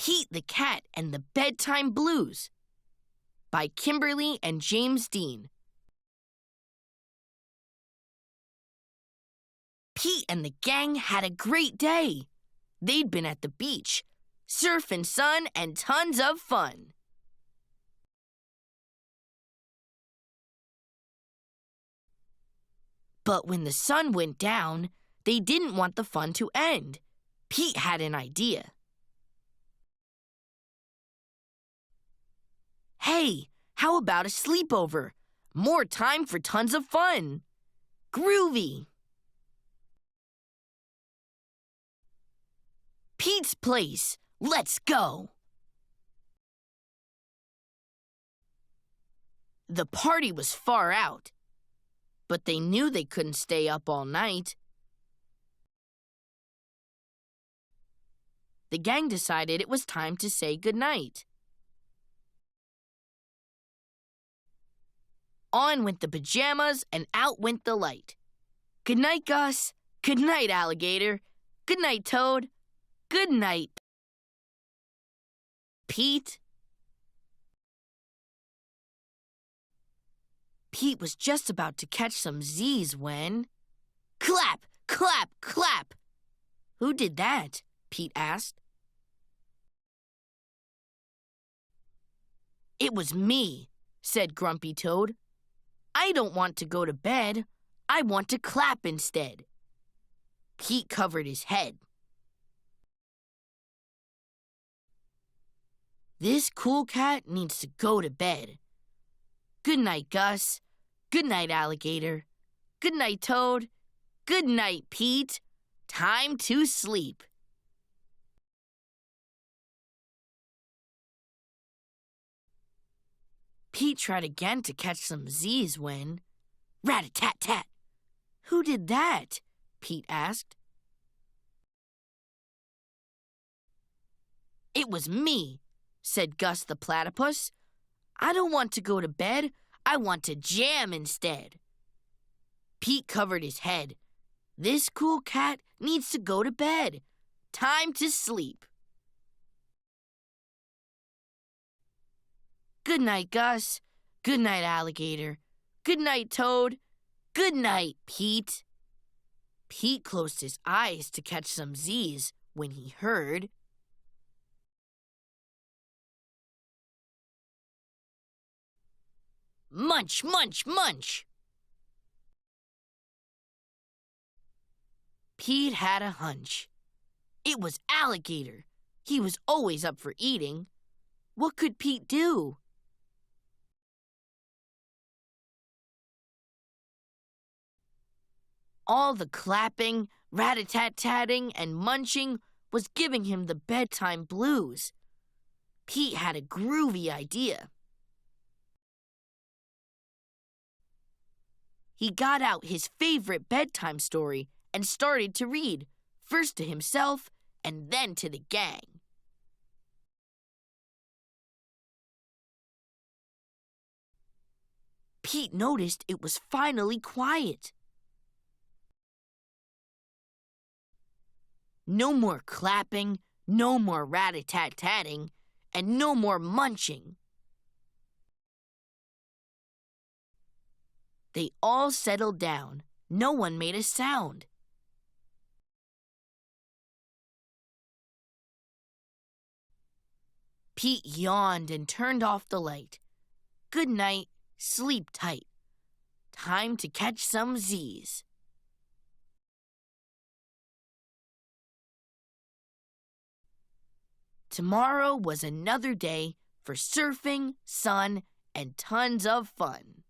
Pete the Cat and the Bedtime Blues by Kimberly and James Dean. Pete and the gang had a great day. They'd been at the beach, surfing sun and tons of fun. But when the sun went down, they didn't want the fun to end. Pete had an idea. Hey, how about a sleepover? More time for tons of fun. Groovy. Pete's place. Let's go. The party was far out, but they knew they couldn't stay up all night. The gang decided it was time to say goodnight. On went the pajamas and out went the light. Good night, Gus. Good night, Alligator. Good night, Toad. Good night, Pete. Pete was just about to catch some Z's when... Clap! Clap! Clap! Who did that? Pete asked. It was me, said Grumpy Toad. I don't want to go to bed. I want to clap instead. Pete covered his head. This cool cat needs to go to bed. Good night, Gus. Good night, Alligator. Good night, Toad. Good night, Pete. Time to sleep. Pete tried again to catch some Z's when... Rat-a-tat-tat! Who did that? Pete asked. It was me, said Gus the Platypus. I don't want to go to bed. I want to jam instead. Pete covered his head. This cool cat needs to go to bed. Time to sleep. Good night, Gus. Good night, Alligator. Good night, Toad. Good night, Pete. Pete closed his eyes to catch some Z's when he heard... Munch, munch, munch! Pete had a hunch. It was Alligator. He was always up for eating. What could Pete do? All the clapping, rat-a-tat-tatting, and munching was giving him the bedtime blues. Pete had a groovy idea. He got out his favorite bedtime story and started to read, first to himself and then to the gang. Pete noticed it was finally quiet. No more clapping, no more rat-a-tat-tatting, and no more munching. They all settled down. No one made a sound. Pete yawned and turned off the light. Good night, sleep tight. Time to catch some Z's. Tomorrow was another day for surfing, sun, and tons of fun.